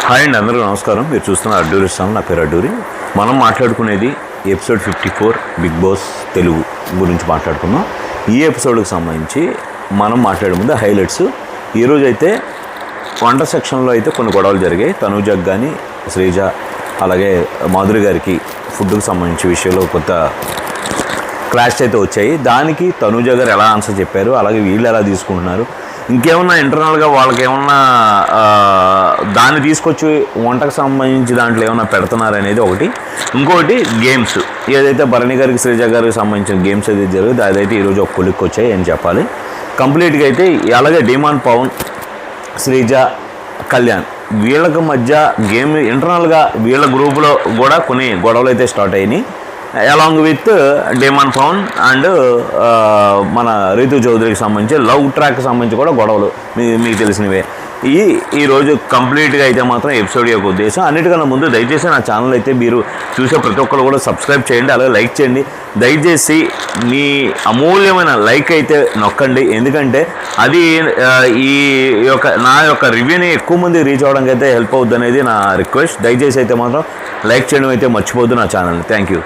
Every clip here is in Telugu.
హాయ్ అండి, అందరూ నమస్కారం. మీరు చూస్తున్న అడ్డూరి ఛానల్. నా పేరు అడ్డూరి. మనం మాట్లాడుకునేది ఎపిసోడ్ 54 బిగ్ బాస్ తెలుగు గురించి మాట్లాడుకుందాం. ఈ ఎపిసోడ్కి సంబంధించి మనం మాట్లాడే ముందు హైలైట్స్. ఈరోజు అయితే వంట సెక్షన్లో అయితే కొన్ని గొడవలు జరిగాయి. తనూజకు కానీ శ్రీజ అలాగే మాధురి గారికి ఫుడ్కి సంబంధించి విషయంలో కొత్త క్లాష్ అయితే వచ్చాయి. దానికి తనూజ గారు ఎలా ఆన్సర్ చెప్పారు, అలాగే వీళ్ళు ఎలా తీసుకుంటున్నారు, ఇంకేమన్నా ఇంటర్నల్గా వాళ్ళకి ఏమన్నా దాన్ని తీసుకొచ్చి వంటకు సంబంధించి దాంట్లో ఏమన్నా పెడుతున్నారు అనేది ఒకటి. ఇంకొకటి గేమ్స్, ఏదైతే భరణి గారికి శ్రీజ గారికి సంబంధించిన గేమ్స్ ఏదైతే జరుగుతుంది అదైతే ఈరోజు ఒక కొలిక్కి వచ్చాయి అని చెప్పాలి కంప్లీట్గా అయితే. అలాగే డిమాండ్ పవన్, శ్రీజ, కళ్యాణ్ వీళ్ళకి మధ్య గేమ్ ఇంటర్నల్గా వీళ్ళ గ్రూపులో కూడా కొన్ని గొడవలు అయితే స్టార్ట్ అయినాయి. Along with Demon Pavan and మన రితు చౌదరికి సంబంధించి లవ్ ట్రాక్కి సంబంధించి కూడా గొడవలు మీకు తెలిసినవే. ఈరోజు కంప్లీట్గా అయితే మాత్రం ఎపిసోడ్ యొక్క ఉద్దేశం. అన్నిటికన్నా ముందు దయచేసి నా ఛానల్ అయితే మీరు చూసే ప్రతి ఒక్కరు కూడా సబ్స్క్రైబ్ చేయండి, అలాగే లైక్ చేయండి. దయచేసి మీ అమూల్యమైన లైక్ అయితే నొక్కండి, ఎందుకంటే అది ఈ నా యొక్క రివ్యూని ఎక్కువ మంది రీచ్ అవ్వడానికి అయితే హెల్ప్ అవుద్ది అనేది నా రిక్వెస్ట్. దయచేసి అయితే మాత్రం లైక్ చేయడం అయితే మర్చిపోద్దు నా ఛానల్ని. Thank you.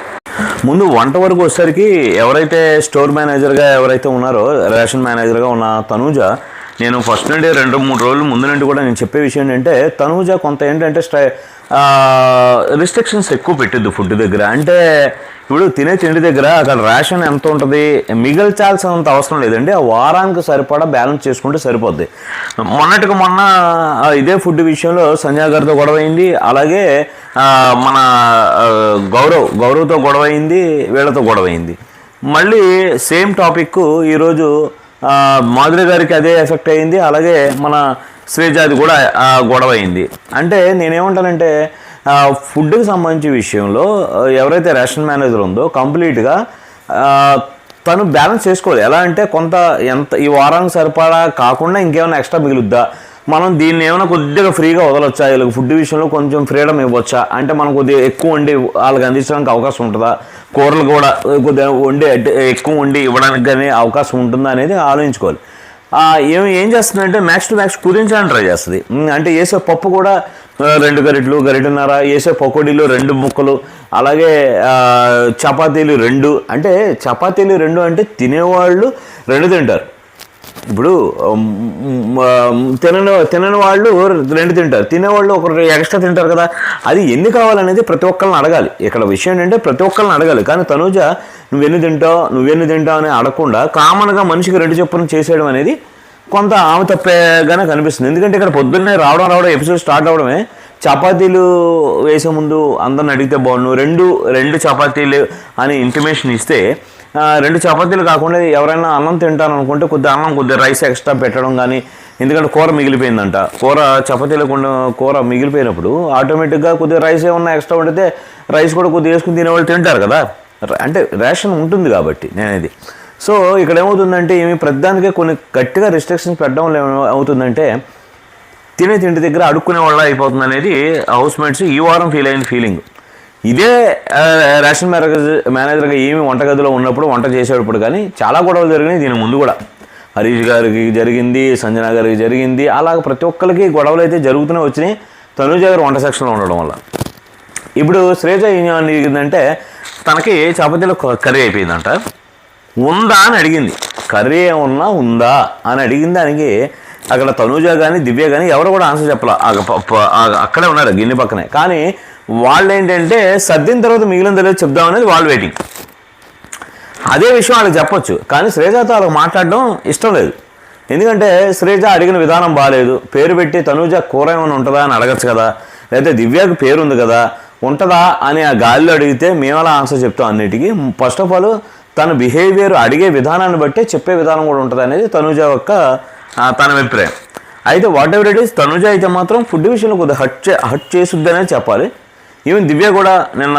ముందు వంట వరకు వచ్చేసరికి ఎవరైతే స్టోర్ మేనేజర్గా ఎవరైతే ఉన్నారో, రేషన్ మేనేజర్గా ఉన్న తనూజ, నేను ఫస్ట్ నుండి 2-3 రోజుల ముందు నుండి కూడా నేను చెప్పే విషయం ఏంటంటే తనూజ కొంత ఏంటంటే రిస్ట్రిక్షన్స్ ఎక్కువ పెట్టిద్దు ఫుడ్ దగ్గర. అంటే ఇప్పుడు తినే తిండి దగ్గర అక్కడ రేషన్ ఎంత ఉంటుంది, మిగల్చాల్సినంత అవసరం లేదండి. ఆ వారానికి సరిపడా బ్యాలెన్స్ చేసుకుంటే సరిపోద్ది. మొన్నటికి మొన్న ఇదే ఫుడ్ విషయంలో సంజయ్ గారితో గొడవ అయింది, అలాగే మన గౌరవ్తో గొడవ అయింది, వీళ్ళతో గొడవ అయింది. మళ్ళీ సేమ్ టాపిక్ ఈరోజు మాధురి గారికి అదే ఎఫెక్ట్ అయింది, అలాగే మన శ్రీజాది కూడా గొడవ అయింది. అంటే నేనేమంటానంటే ఫుడ్కి సంబంధించిన విషయంలో ఎవరైతే రేషన్ మేనేజర్ ఉందో కంప్లీట్గా తను బ్యాలెన్స్ చేసుకోవాలి. ఎలా అంటే కొంత ఎంత ఈ వారానికి సరిపడా కాకుండా ఇంకేమైనా ఎక్స్ట్రా మిగులుద్దా, మనం దీన్ని ఏమైనా కొద్దిగా ఫ్రీగా వదలొచ్చా, వీళ్ళకి ఫుడ్ విషయంలో కొంచెం ఫ్రీడమ్ ఇవ్వచ్చా, అంటే మనం కొద్దిగా ఎక్కువ వండి వాళ్ళకి అందించడానికి అవకాశం ఉంటుందా, కూరలు కూడా కొద్దిగా వండి ఎక్కువ వండి ఇవ్వడానికి కానీ అవకాశం ఉంటుందా అనేది ఆలోచించుకోవాలి. ఏం చేస్తుందంటే మ్యాక్స్ టు మ్యాక్స్ కుదించడానికి ట్రై చేస్తుంది. అంటే వేసే పప్పు కూడా 2 గరిటెలు, గరిటెన్నర, వేసే పకోడీలు 2 ముక్కలు, అలాగే చపాతీలు 2. అంటే చపాతీలు 2 అంటే తినేవాళ్ళు 2 తింటారు. ఇప్పుడు తినని వాళ్ళు 2 తింటారు, తినేవాళ్ళు 1 ఎక్స్ట్రా తింటారు కదా. అది ఎన్ని కావాలనేది ప్రతి ఒక్కరిని అడగాలి. ఇక్కడ విషయం ఏంటంటే ప్రతి ఒక్కరిని అడగాలి. కానీ తనూజ నువ్వెన్ని తింటావు అని అడగకుండా కామన్గా మనిషికి 2 చొప్పున చేసేయడం అనేది కొంత ఆమె తప్పేగానే కనిపిస్తుంది. ఎందుకంటే ఇక్కడ పొద్దున్నే రావడం ఎపిసోడ్ స్టార్ట్ అవడమే చపాతీలు వేసే ముందు అందరిని అడిగితే బాగుండు, 2 చపాతీలు అని ఇంటిమేషన్ ఇస్తే 2 చపాతీలు కాకుండా ఎవరైనా అన్నం తింటాను అనుకుంటే కొద్దిగా రైస్ ఎక్స్ట్రా పెట్టడం కానీ, ఎందుకంటే కూర మిగిలిపోయిందంట. చపాతీలు కూర మిగిలిపోయినప్పుడు ఆటోమేటిక్గా కొద్దిగా రైస్ ఏమన్నా ఎక్స్ట్రా వండితే రైస్ కూడా కొద్దిగా వేసుకుని తినేవాళ్ళు తింటారు కదా, అంటే రేషన్ ఉంటుంది కాబట్టి నేనేది. సో ఇక్కడ ఏమవుతుందంటే ప్రతిదానికే కొన్ని గట్టిగా రిస్ట్రిక్షన్స్ పెట్టడం ఏమవుతుందంటే తినే తిండి దగ్గర అడుక్కునే వాళ్ళ అయిపోతుంది అనేది హౌస్ మేట్స్ ఈ వారం ఫీల్ అయిన ఫీలింగ్. ఇదే రేషన్ మేనేజర్గా వంటగదిలో ఉన్నప్పుడు వంట చేసేటప్పుడు కానీ చాలా గొడవలు జరిగినాయి. దీని ముందు కూడా హరీష్ గారికి జరిగింది, సంజన గారికి జరిగింది, అలాగే ప్రతి ఒక్కరికి గొడవలు అయితే జరుగుతూనే వచ్చినాయి తనూజ గారు వంట సెక్షన్లో ఉండడం వల్ల. ఇప్పుడు శ్రీజ ఏం జరిగిందంటే తనకి చపాతీలో కర్రీ అయిపోయిందంట, ఉందా అని అడిగింది. కర్రీ ఏమన్నా ఉందా అని అడిగింది. దానికి అక్కడ తనూజ కానీ దివ్య కానీ ఎవరు కూడా ఆన్సర్ చెప్పాల, అక్కడే ఉన్నారు గిన్నె పక్కనే. కానీ వాళ్ళు ఏంటంటే సర్దిన తర్వాత మిగిలిన తెలియదు చెప్దామనేది వాళ్ళు వెయిటింగ్. అదే విషయం వాళ్ళకి చెప్పొచ్చు, కానీ శ్రీజతో వాళ్ళకి మాట్లాడడం ఇష్టం లేదు. ఎందుకంటే శ్రీజ అడిగిన విధానం బాగాలేదు. పేరు పెట్టి తనూజ కూర ఏమైనా ఉంటుందా అని అడగచ్చు కదా, లేకపోతే దివ్యకు పేరు ఉంది కదా ఉంటుందా అని ఆ గాలిలో అడిగితే మేము అలా ఆన్సర్ చెప్తాం అన్నిటికీ. ఫస్ట్ ఆఫ్ ఆల్ తన బిహేవియర్ అడిగే విధానాన్ని బట్టే చెప్పే విధానం కూడా ఉంటుంది అనేది తనూజ యొక్క తన అభిప్రాయం. అయితే what ever it is, Tanuja అయితే మాత్రం ఫుడ్ విషయంలో కొద్దిగా హట్ చేసుద్ది అనేది చెప్పాలి. ఈవెన్ దివ్య కూడా నిన్న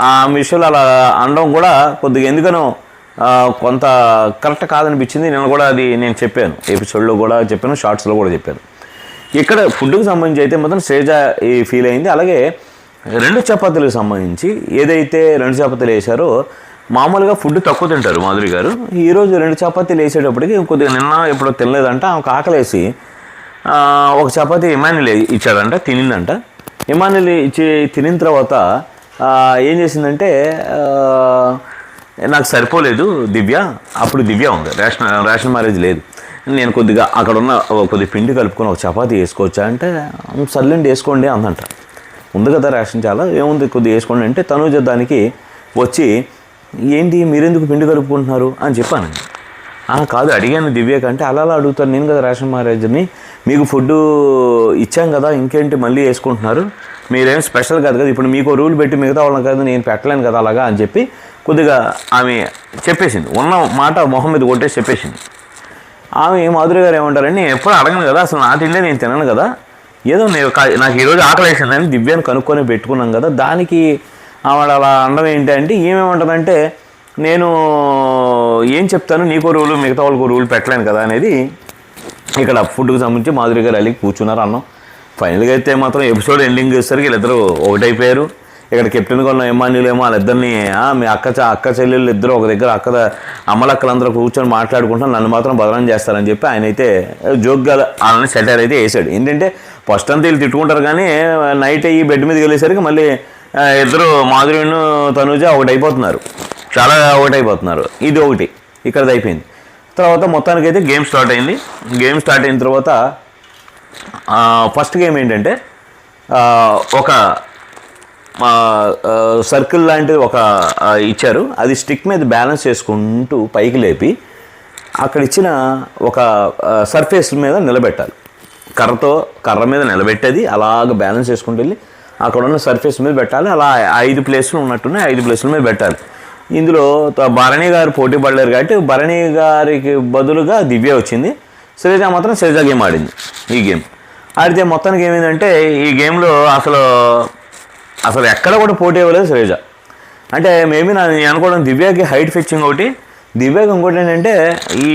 ఆ విషయంలో అలా అనడం కూడా కొద్దిగా ఎందుకనో కొంత కరెక్ట్ కాదనిపించింది. నేను కూడా అది నేను చెప్పాను, ఎపిసోడ్లో కూడా చెప్పాను, షార్ట్స్లో కూడా చెప్పాను. ఇక్కడ ఫుడ్కి సంబంధించి అయితే మాత్రం శ్రీజ ఫీల్ అయింది. అలాగే 2 చపాతీలకు సంబంధించి ఏదైతే 2 చపాతీలు వేశారో మామూలుగా ఫుడ్ తక్కువ తింటారు మాధురి గారు. ఈరోజు 2 చపాతీలు వేసేటప్పటికి కొద్దిగా నిన్న ఎప్పుడో తినలేదంట, ఆమెకు ఆకలేసి ఒక చపాతీ ఇమాన్యుల్ ఇచ్చాడంట, తినిందంట. ఇమానుయల్ ఇచ్చి తినిన తర్వాత ఏం చేసిందంటే నాకు సరిపోలేదు దివ్య, అప్పుడు దివ్య ఉంది, రేషన్ మ్యారేజ్ లేదు, నేను కొద్దిగా అక్కడ ఉన్న కొద్దిగా పిండి కలుపుకొని ఒక చపాతీ వేసుకోవచ్చా అంటే సర్లేండి వేసుకోండి అందంట. ఉంది కదా రేషన్ చాలా, ఏముంది కొద్దిగా వేసుకోండి అంటే తనూజ దానికి వచ్చి ఏంటి మీరెందుకు పిండి కలుపుకుంటున్నారు అని చెప్పానండి. కాదు అడిగాను దివ్యకి అంటే అలా అడుగుతాను నేను కదా రేషన్ మ్యారేజ్ని, మీకు ఫుడ్ ఇచ్చాం కదా ఇంకేంటి మళ్ళీ వేసుకుంటున్నారు, మీరేం స్పెషల్ కాదు కదా, ఇప్పుడు మీకు రూల్ పెట్టి మిగతా వాళ్ళని కదా నేను పెట్టలేను కదా అలాగా అని చెప్పి కొద్దిగా ఆమె చెప్పేసింది, ఉన్న మాట మొహం మీద కొట్టేసి చెప్పేసింది. ఆమె మాధురి గారు ఏమంటారంటే నేను ఎప్పుడు అడగను కదా, అసలు నా తిండే నేను తినను కదా, ఏదో నాకు ఈరోజు ఆకలి వేసిందని దివ్యాన్ని కనుక్కొని పెట్టుకున్నాం కదా, దానికి ఆవిడ అలా అనడం ఏంటంటే ఏమేమంటుందంటే నేను ఏం చెప్తాను నీకో రూలు మిగతా వాళ్ళకు రూల్ పెట్టలేను కదా అనేది ఇక్కడ ఫుడ్కి సంబంధించి మాధురి గారు వెళ్ళి కూర్చున్నారు అన్నాం. ఫైనల్గా అయితే మాత్రం ఎపిసోడ్ ఎండింగ్ చేసరికి వీళ్ళిద్దరూ ఒకటైపోయారు. ఇక్కడ కెప్టెన్గా ఉన్న ఇమాన్యుల్ ఏమో వాళ్ళిద్దరిని మీ అక్క చెల్లెళ్ళు ఇద్దరు ఒక దగ్గర అమ్మలక్కలందరూ కూర్చొని మాట్లాడుకుంటున్నారు, నన్ను మాత్రం బదనం చేస్తారని చెప్పి ఆయన అయితే జోక్గా వాళ్ళని సెటైర్ అయితే వేసాడు. ఏంటంటే ఫస్ట్ అంతా వీళ్ళు తిట్టుకుంటారు కానీ నైట్ అయ్యి బెడ్ మీదకి వెళ్ళేసరికి మళ్ళీ ఇద్దరు మాధురిను తనూజ ఒకటైపోతున్నారు, చాలా ఒకటైపోతున్నారు. ఇది ఒకటి ఇక్కడది అయిపోయింది. తర్వాత మొత్తానికైతే గేమ్ స్టార్ట్ అయింది. గేమ్ స్టార్ట్ అయిన తర్వాత ఫస్ట్ గేమ్ ఏంటంటే ఒక సర్కిల్ లాంటిది ఒక ఇచ్చారు, అది స్టిక్ మీద బ్యాలెన్స్ చేసుకుంటూ పైకి లేపి అక్కడ ఇచ్చిన ఒక సర్ఫేస్ మీద నిలబెట్టాలి. కర్ర మీద నిలబెట్టేది అలాగ బ్యాలెన్స్ చేసుకుంటూ వెళ్ళి అక్కడ ఉన్న సర్ఫేస్ మీద పెట్టాలి. అలా 5 ప్లేస్లు ఉన్నట్టున్నాయి, 5 ప్లేస్ల మీద పెట్టాలి. ఇందులో భరణి గారు పోటీ పడలేరు కాబట్టి భరణి గారికి బదులుగా దివ్య వచ్చింది. శ్రీజ మాత్రం శ్రీజ గేమ్ ఆడింది. ఈ గేమ్ ఆడితే మొత్తానికి ఏమైందంటే ఈ గేమ్లో అసలు ఎక్కడ కూడా పోటీ ఇవ్వలేదు శ్రీజ. అంటే మేబీ నేను అనుకోవడం దివ్యకి హైట్ ఫిక్సింగ్ ఒకటి, దివ్యకి ఇంకోటి ఏంటంటే ఈ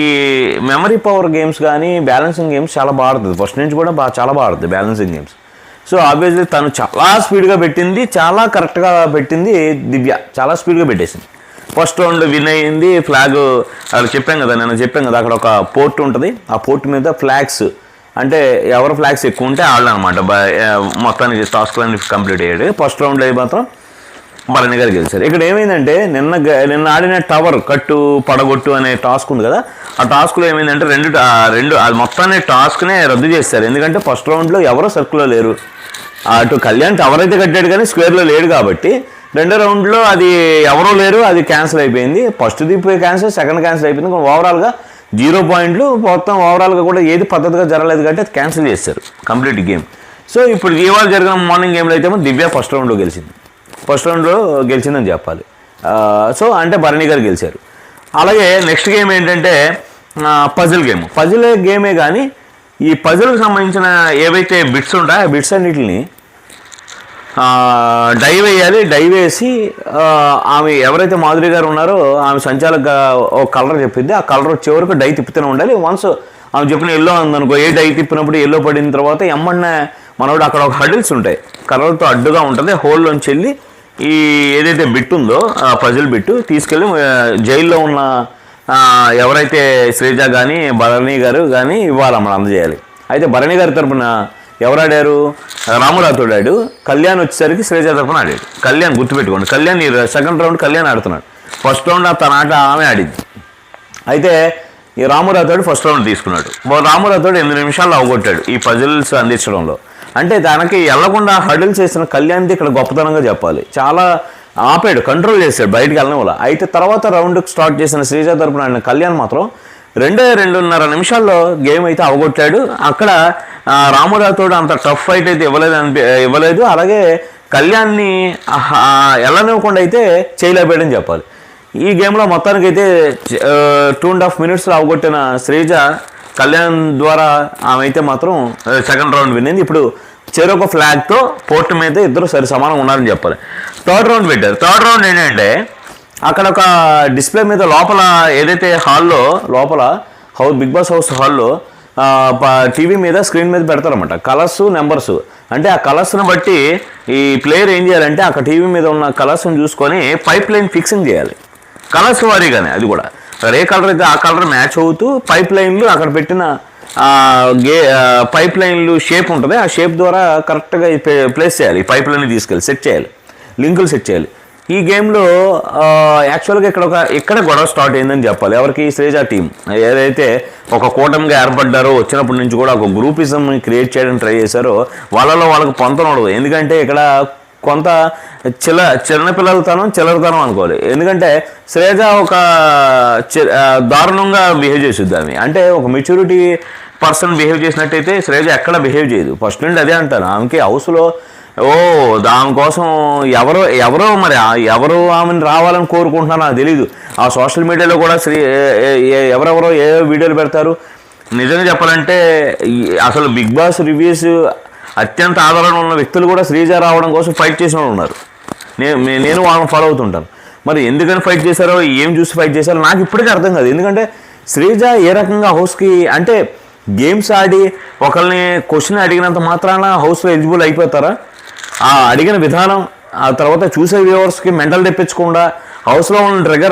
మెమరీ పవర్ గేమ్స్ కానీ బ్యాలెన్సింగ్ గేమ్స్ చాలా బాగా ఆడుతుంది. ఫస్ట్ నుంచి కూడా చాలా బాగా ఆడుతుంది బ్యాలెన్సింగ్ గేమ్స్. సో ఆబ్వియస్లీ తను చాలా స్పీడ్గా పెట్టింది, చాలా కరెక్ట్గా పెట్టింది. దివ్య చాలా స్పీడ్గా పెట్టేసింది. ఫస్ట్ రౌండ్ విన్ అయ్యింది. ఫ్లాగ్ అక్కడ చెప్పాం కదా, అక్కడ ఒక పోర్ట్ ఉంటుంది, ఆ పోర్ట్ మీద ఫ్లాగ్స్ అంటే ఎవరు ఫ్లాగ్స్ ఎక్కువ ఉంటే వాళ్ళు అనమాట. మొత్తానికి టాస్క్లన్నీ కంప్లీట్ అయ్యాడు. ఫస్ట్ రౌండ్లో మాత్రం భరణి గారు గెలిచారు. ఇక్కడ ఏమైందంటే నిన్న ఆడిన టవర్ కట్టు పడగొట్టు అనే టాస్క్ ఉంది కదా, ఆ టాస్క్లో ఏమైందంటే రెండు అది మొత్తాన్ని టాస్క్నే రద్దు చేశారు. ఎందుకంటే ఫస్ట్ రౌండ్లో ఎవరో సర్కిల్లో లేరు, అటు కళ్యాణ్ టవర్ అయితే కట్టాడు కానీ స్క్వేర్లో లేడు కాబట్టి రెండో రౌండ్లో అది ఎవరో లేరు, అది క్యాన్సిల్ అయిపోయింది. ఫస్ట్ పోయి క్యాన్సిల్, సెకండ్ క్యాన్సిల్ అయిపోయింది. ఓవరాల్గా 0 పాయింట్లు, మొత్తం ఓవరాల్గా కూడా ఏది పద్ధతిగా జరగలేదు కాబట్టి అది క్యాన్సిల్ చేశారు కంప్లీట్ గేమ్. సో ఇప్పుడు ఇవాళ జరిగిన మార్నింగ్ గేమ్లో అయితే దివ్య ఫస్ట్ రౌండ్లో గెలిచిందని చెప్పాలి. సో అంటే భరణి గారు గెలిచారు. అలాగే నెక్స్ట్ గేమ్ ఏంటంటే పజిల్ గేమే కానీ ఈ పజిల్కి సంబంధించిన ఏవైతే బిట్స్ ఉంటాయో ఆ బిట్స్ అన్నిటిని డైవ్ వేయాలి. డైవ్ వేసి ఆమె ఎవరైతే మాధురి గారు ఉన్నారో ఆమె సంచాలక ఒక కలర్ చెప్పింది, ఆ కలర్ చివరకు డై తిప్పుతూనే ఉండాలి. వన్స్ ఆమె చెప్పిన ఎల్లో ఉందనుకో, ఏ డై తిప్పినప్పుడు ఎల్లో పడిన తర్వాత ఎమ్మన్న మనోడు అక్కడ ఒక హడిల్స్ ఉంటాయి, కలర్తో అడ్డుగా ఉంటుంది, హోల్లోంచి వెళ్ళి ఈ ఏదైతే బిట్ ఉందో ఆ పజిల్ బిట్టు తీసుకెళ్ళి జైల్లో ఉన్న ఎవరైతే శ్రీజ కానీ భరణి గారు కానీ ఇవ్వాలి, మనం అందజేయాలి. అయితే భరణి గారి తరపున ఎవరు ఆడారు? రామురాథోడు ఆడాడు. కళ్యాణ్ వచ్చేసరికి శ్రీజ తరపున ఆడాడు. కళ్యాణ్ గుర్తుపెట్టుకోండి, కళ్యాణ్ సెకండ్ రౌండ్ కళ్యాణ్ ఆడుతున్నాడు, ఫస్ట్ రౌండ్ తన ఆట ఆమె ఆడింది. అయితే ఈ రామురాథోడు ఫస్ట్ రౌండ్ తీసుకున్నాడు. రామురాథోడు 8 నిమిషాల్లో అవగొట్టాడు ఈ పజిల్స్ అందించడంలో. అంటే తనకి వెళ్లకుండా హడిల్స్ చేసిన కళ్యాణ్ది ఇక్కడ గొప్పతనంగా చెప్పాలి. చాలా ఆపాడు, కంట్రోల్ చేశాడు, బయటికి వెళ్ళడం వల్ల. అయితే తర్వాత రౌండ్కి స్టార్ట్ చేసిన శ్రీజ తరపున ఆడిన కళ్యాణ్ మాత్రం 2.5 నిమిషాల్లో గేమ్ అయితే అవగొట్టాడు. అక్కడ రామురాథోడు అంత టఫ్ ఫైట్ అయితే ఇవ్వలేదు. అలాగే కళ్యాణ్ని వెళ్ళనివ్వకుండా అయితే చేయలేకపోయాడని చెప్పాలి. ఈ గేమ్లో మొత్తానికి అయితే 2.5 మినిట్స్లో అవగొట్టిన శ్రీజ కళ్యాణ్ ద్వారా ఆమె అయితే మాత్రం సెకండ్ రౌండ్ విన్నింది. ఇప్పుడు చెరొక ఫ్లాగ్తో పోర్ట్ మీద ఇద్దరు సరి సమానం ఉన్నారని చెప్పాలి. థర్డ్ రౌండ్ పెట్టారు. థర్డ్ రౌండ్ ఏంటంటే అక్కడ ఒక డిస్ప్లే మీద లోపల ఏదైతే హాల్లో బిగ్ బాస్ హౌస్ హాల్లో టీవీ మీద స్క్రీన్ మీద పెడతారన్నమాట కలర్స్, నెంబర్స్. అంటే ఆ కలర్స్ని బట్టి ఈ ప్లేయర్ ఏం చేయాలంటే అక్కడ టీవీ మీద ఉన్న కలర్స్ని చూసుకొని పైప్ లైన్ ఫిక్సింగ్ చేయాలి, కలర్స్ వారీగానే. అది కూడా ఏ కలర్ అయితే ఆ కలర్ మ్యాచ్ అవుతూ పైప్ లైన్లు అక్కడ పెట్టిన పైప్ లైన్లు షేప్ ఉంటుంది, ఆ షేప్ ద్వారా కరెక్ట్గా ప్లేస్ చేయాలి, ఈ పైప్ లైన్ తీసుకెళ్ళి సెట్ చేయాలి, లింకులు సెట్ చేయాలి. ఈ గేమ్లో యాక్చువల్గా ఇక్కడ గొడవ స్టార్ట్ అయిందని చెప్పాలి. ఎవరికి? శ్రీజ టీం ఏదైతే ఒక కూటమిగా ఏర్పడ్డారో వచ్చినప్పటి నుంచి కూడా ఒక గ్రూపిజంని క్రియేట్ చేయడానికి ట్రై చేశారో వాళ్ళకి పొంతన ఉండదు. ఎందుకంటే ఇక్కడ కొంత చిన్నపిల్లలతనం చిల్లరతనం అనుకోవాలి. ఎందుకంటే శ్రీజ ఒక దారుణంగా బిహేవ్ చేసిద్ది ఆమె. అంటే ఒక మెచ్యూరిటీ పర్సన్ బిహేవ్ చేసినట్టయితే శ్రీజ ఎక్కడ బిహేవ్ చేయదు. ఫస్ట్ నుండి అదే అంటాను. ఆమెకి హౌస్లో దానికోసం ఎవరు ఆమెను రావాలని కోరుకుంటున్నారో నాకు తెలీదు. ఆ సోషల్ మీడియాలో కూడా ఎవరెవరో ఏ వీడియోలు పెడతారు. నిజంగా చెప్పాలంటే అసలు బిగ్ బాస్ రివ్యూస్ అత్యంత ఆదరణ ఉన్న వ్యక్తులు కూడా శ్రీజ రావడం కోసం ఫైట్ చేసిన వాళ్ళు ఉన్నారు. నేను వాళ్ళని ఫాలో అవుతుంటాను. మరి ఎందుకని ఫైట్ చేశారో, ఏం చూసి ఫైట్ చేశారో నాకు ఇప్పటికీ అర్థం కాదు. ఎందుకంటే శ్రీజ ఏ రకంగా హౌస్కి అంటే గేమ్స్ ఆడి ఒకరిని క్వశ్చన్ అడిగినంత మాత్రాన హౌస్లో ఎలిజిబుల్ అయిపోతారా? ఆ అడిగిన విధానం, ఆ తర్వాత చూసే వ్యూవర్స్కి మెంటల్ తెప్పించకుండా హౌస్లో ఉన్న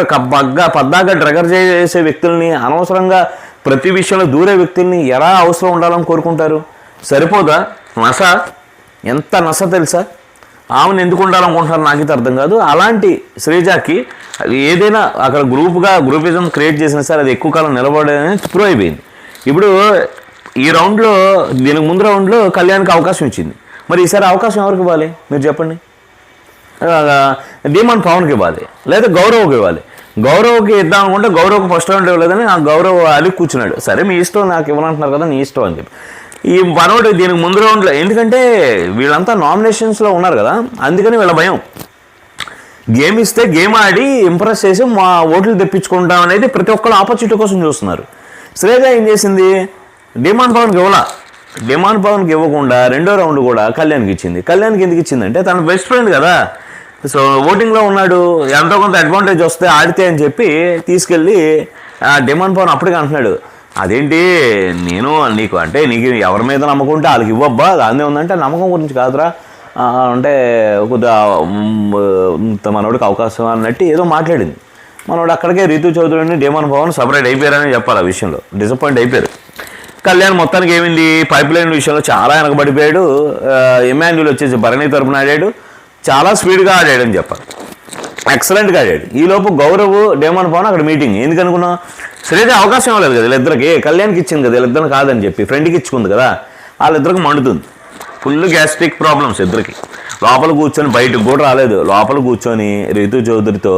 పద్దాగా డ్రగర్ చేసే వ్యక్తుల్ని, అనవసరంగా ప్రతి విషయంలో దూరే వ్యక్తుల్ని ఎలా హౌస్లో ఉండాలని కోరుకుంటారు? సరిపోదా? ఎంత నస తెలుసా? ఆమెను ఎందుకు ఉండాలనుకుంటున్నారు నాకైతే అర్థం కాదు. అలాంటి శ్రీజాకి ఏదైనా అక్కడ గ్రూపిజం క్రియేట్ చేసినా సరే అది ఎక్కువ కాలం నిలబడేదని ప్రూవ్ అయిపోయింది. ఇప్పుడు ఈ రౌండ్లో, దీనికి ముందు రౌండ్లో కళ్యాణ్కి అవకాశం ఇచ్చింది. మరి ఈసారి అవకాశం ఎవరికి ఇవ్వాలి మీరు చెప్పండి? ధీమాన్ పవన్కి ఇవ్వాలి, లేదా గౌరవ్కి ఇవ్వాలి. గౌరవ్కి ఇద్దాం అనుకుంటే గౌరవ్కి ఫస్ట్ రౌండ్ ఇవ్వలేదని ఆ గౌరవ్ అలిగి కూర్చున్నాడు. సరే మీ ఇష్టం, నాకు ఇవ్వనంటున్నారు కదా, నీ ఇష్టం అని చెప్పి. ఈ మనోడు దీనికి ముందు రౌండ్లో, ఎందుకంటే వీళ్ళంతా నామినేషన్స్లో ఉన్నారు కదా, అందుకని వీళ్ళ భయం. గేమ్ ఇస్తే గేమ్ ఆడి ఇంప్రెస్ చేసి మా ఓట్లు తెప్పించుకుంటాం అనేది ప్రతి ఒక్కరు ఆపర్చునిటీ కోసం చూస్తున్నారు. శ్రేజ ఏం చేసింది? డిమాండ్ పవన్కి ఇవ్వకుండా రెండో రౌండ్ కూడా కళ్యాణ్కి ఇచ్చింది. కళ్యాణ్కి ఎందుకు ఇచ్చిందంటే తన బెస్ట్ ఫ్రెండ్ కదా, సో ఓటింగ్లో ఉన్నాడు, ఎంతో కొంత అడ్వాంటేజ్ వస్తే ఆడితే అని చెప్పి తీసుకెళ్ళి డిమాండ్ పవన్ అప్పటికి అంటున్నాడు, అదేంటి నేను నీకు ఎవరి మీద నమ్మకం ఉంటే వాళ్ళకి ఇవ్వబ్బా, దాన్నే ఉందంటే నమ్మకం గురించి కాదురా అంటే కొద్దిగా మనోడికి అవకాశం అన్నట్టు ఏదో మాట్లాడింది. మనోడు అక్కడికే రీతు చౌదరిని డిమాండ్ పవన్ సపరేట్ అయిపోయారని చెప్పాలి. ఆ విషయంలో డిసప్పాయింట్ అయిపోయారు. కళ్యాణ్ మొత్తానికి ఏమైంది, పైప్ లైన్ విషయంలో చాలా వెనకబడిపోయాడు. ఎమాన్యుల్ వచ్చేసి భరణి తరపున ఆడాడు, చాలా స్పీడ్గా ఆడాడని చెప్పాలి, ఎక్సలెంట్గా ఆడాడు. ఈలోపు గౌరవ్ డిమాండ్ పవన్ అక్కడ మీటింగ్. ఎందుకు అనుకున్నావు? శ్రీజ అవకాశం ఇవ్వలేదు కదా వీళ్ళిద్దరికి, కళ్యాణ్కి ఇచ్చింది కదా, వీళ్ళిద్దరిని కాదని చెప్పి ఫ్రెండ్కి ఇచ్చుకుంది కదా, వాళ్ళిద్దరికి మండుతుంది. ఫుల్ గ్యాస్ట్రిక్ ప్రాబ్లమ్స్ ఇద్దరికి. లోపల కూర్చొని, బయటకు కూడా రాలేదు, లోపల కూర్చొని రీతు చౌదరితో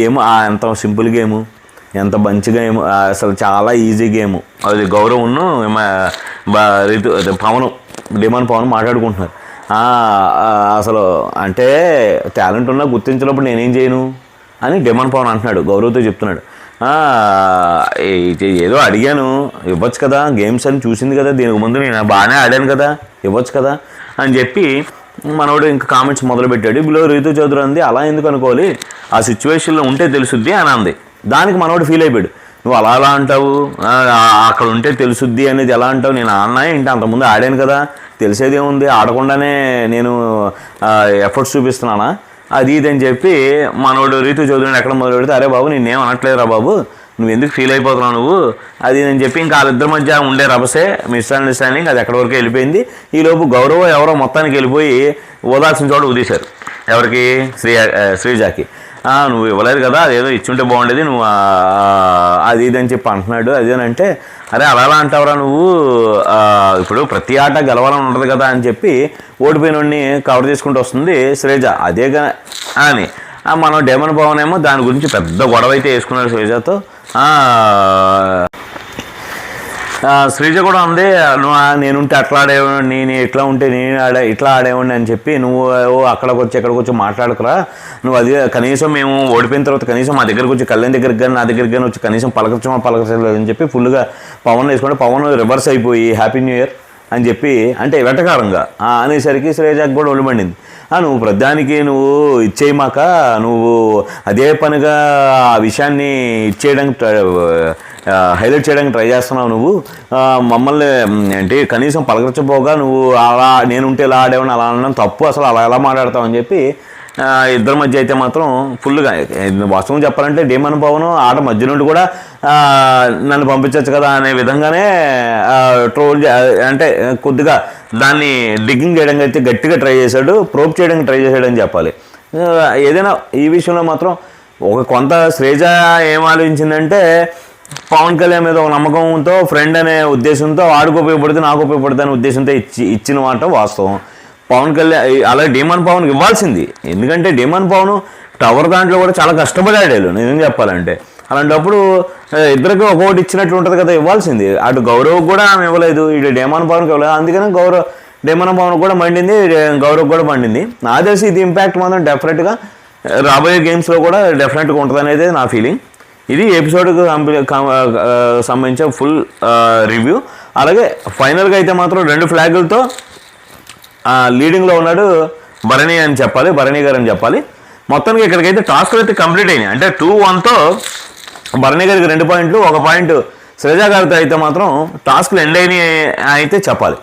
ఏమో ఎంత సింపుల్ గేము, ఎంత మంచి గేమ్, అసలు చాలా ఈజీ గేము. అది గౌరవ్ను డిమాండ్ పవన్ మాట్లాడుకుంటున్నారు. అసలు అంటే టాలెంట్ ఉన్నా గుర్తించినప్పుడు నేనేం చేయను అని డిమాండ్ పవన్ అంటున్నాడు, గౌరవ్తో చెప్తున్నాడు. ఏదో అడిగాను, ఇవ్వచ్చు కదా, గేమ్స్ అని చూసింది కదా, దీనికి ముందు నేను బాగానే ఆడాను కదా, ఇవ్వచ్చు కదా అని చెప్పి మనోడు ఇంకా కామెంట్స్ మొదలుపెట్టాడు. ఇప్పుడు రీతు చౌదరి అంది, అలా ఎందుకు అనుకోవాలి, ఆ సిచ్యువేషన్లో ఉంటే తెలుసుద్ది అని అంది. దానికి మనోడు ఫీల్ అయిపోయాడు, నువ్వు అలా అంటావు, అక్కడ ఉంటే తెలుసుద్ది అనేది ఎలా అంటావు, నేను ఆడినా ఏంటి, అంతకుముందు ఆడాను కదా, తెలిసేది ఏముంది, ఆడకుండానే నేను ఎఫర్ట్స్ చూపిస్తున్నానా, అది ఇది అని చెప్పి మనోడు రీతు చౌదరిని ఎక్కడ మొదలు పెడితే, అరే బాబు నేనేం అనట్లేదురా బాబు, నువ్వు ఎందుకు ఫీల్ అయిపోతున్నావు నువ్వు, అది అని చెప్పి ఇంకా వాళ్ళిద్దరి మధ్య ఉండే రభసే మిస్అండర్స్టాండింగ్ అది ఎక్కడి వరకు వెళ్ళిపోయింది. ఈలోపు గౌరవ ఎవరో మొత్తానికి వెళ్ళిపోయి ఓదాల్సిన చోట ఉదీశారు. ఎవరికి? శ్రీజాకి. నువ్వు ఇవ్వలేదు కదా, అదేదో ఇచ్చుంటే బాగుండేది, నువ్వు అది ఇది అని చెప్పి అంటున్నాడు. అదేనంటే, అరే అలా అంటావురా నువ్వు, ఇప్పుడు ప్రతి ఆట గెలవాలని ఉండదు కదా అని చెప్పి ఓడిపోయినోడిని కవర్ చేసుకుంటూ వస్తుంది శ్రీజ. అదే అని మనం డిమాండ్ పవన్ ఏమో దాని గురించి పెద్ద గొడవ అయితే వేసుకున్నాడు శ్రీజతో. శ్రీజ కూడా ఉంది, నువ్వు నేనుంటే అట్లా ఆడేవాడిని, నేను ఇట్లా ఉంటే నేను ఇట్లా ఆడేవాడిని అని చెప్పి నువ్వు అక్కడికి వచ్చి ఎక్కడికి వచ్చి మాట్లాడుకురా, నువ్వు అది కనీసం మేము ఓడిపోయిన తర్వాత కనీసం మా దగ్గరకు వచ్చి కళ్యాణ్ దగ్గరికి కానీ నా దగ్గరికి కానీ వచ్చి కనీసం పలకరించలేదు అని చెప్పి ఫుల్గా పవన్ వేసుకుంటే పవన్ రివర్స్ అయిపోయి హ్యాపీ న్యూ ఇయర్ అని చెప్పి అంటే వెటకారంగా అనేసరికి శ్రీజాకి కూడా ఒళ్ళుమండింది. నువ్వు ప్రధానికి నువ్వు ఇచ్చేయమాక, నువ్వు అదే పనిగా ఆ విషయాన్ని ఇచ్చేయడానికి హైలైట్ చేయడానికి ట్రై చేస్తున్నావు, నువ్వు మమ్మల్ని అంటే కనీసం పలకరించబోగా నువ్వు అలా నేనుంటే ఇలా ఆడేవని అలా అనడం తప్పు, అసలు అలా ఎలా మాట్లాడతావు అని చెప్పి ఇద్దరి మధ్య అయితే మాత్రం ఫుల్గా వాస్తవం చెప్పాలంటే డేమన్ పవన్ ఆట మధ్య నుండి కూడా నన్ను పంపించవచ్చు కదా అనే విధంగానే ట్రోల్ అంటే కొద్దిగా దాన్ని డిగ్గింగ్ చేయడానికి అయితే గట్టిగా ట్రై చేశాడు, ప్రోబ్ చేయడానికి ట్రై చేశాడని చెప్పాలి. ఏదైనా ఈ విషయంలో మాత్రం కొంత శ్రేజ ఏం ఆలోచించిందంటే పవన్ కళ్యాణ్ మీద ఒక నమ్మకంతో ఫ్రెండ్ అనే ఉద్దేశంతో వాడికి ఉపయోగపడితే నాకు ఉపయోగపడుతుంది అనే ఉద్దేశంతో ఇచ్చిన మాట వాస్తవం. పవన్ కళ్యాణ్ అలాగే డేమన్ పవన్కి ఇవ్వాల్సింది, ఎందుకంటే డేమన్ పవన్ టవర్ దాంట్లో కూడా చాలా కష్టపడాడు నిజం చెప్పాలంటే. అలాంటప్పుడు ఇద్దరికి ఒక్కొక్కటి ఇచ్చినట్టు ఉంటుంది కదా, ఇవ్వాల్సింది. అటు గౌరవ్ కూడా ఆమె ఇవ్వలేదు, ఇటు డేమన్ పవన్కి ఇవ్వలేదు. అందుకని డేమన్ పవన్ కూడా మండింది, గౌరవ్ కూడా మండింది. నాకు తెలిసి ఇది ఇంపాక్ట్ మాత్రం డెఫినెట్గా రాబోయే గేమ్స్లో కూడా డెఫినెట్గా ఉంటుంది అనేది నా ఫీలింగ్. ఇది ఎపిసోడ్కి సంబంధించిన ఫుల్ రివ్యూ. అలాగే ఫైనల్గా అయితే మాత్రం 2 ఫ్లాగులతో లీడింగ్లో ఉన్నాడు భరణి అని చెప్పాలి, భరణి గారు అని చెప్పాలి. మొత్తానికి ఇక్కడికైతే టాస్క్లు అయితే కంప్లీట్ అయినాయి. అంటే 2-1తో భరణి గారికి 2 పాయింట్లు, 1 పాయింట్ శ్రేజ గారితో అయితే మాత్రం టాస్క్లు ఎండ్ అయినాయి అయితే చెప్పాలి.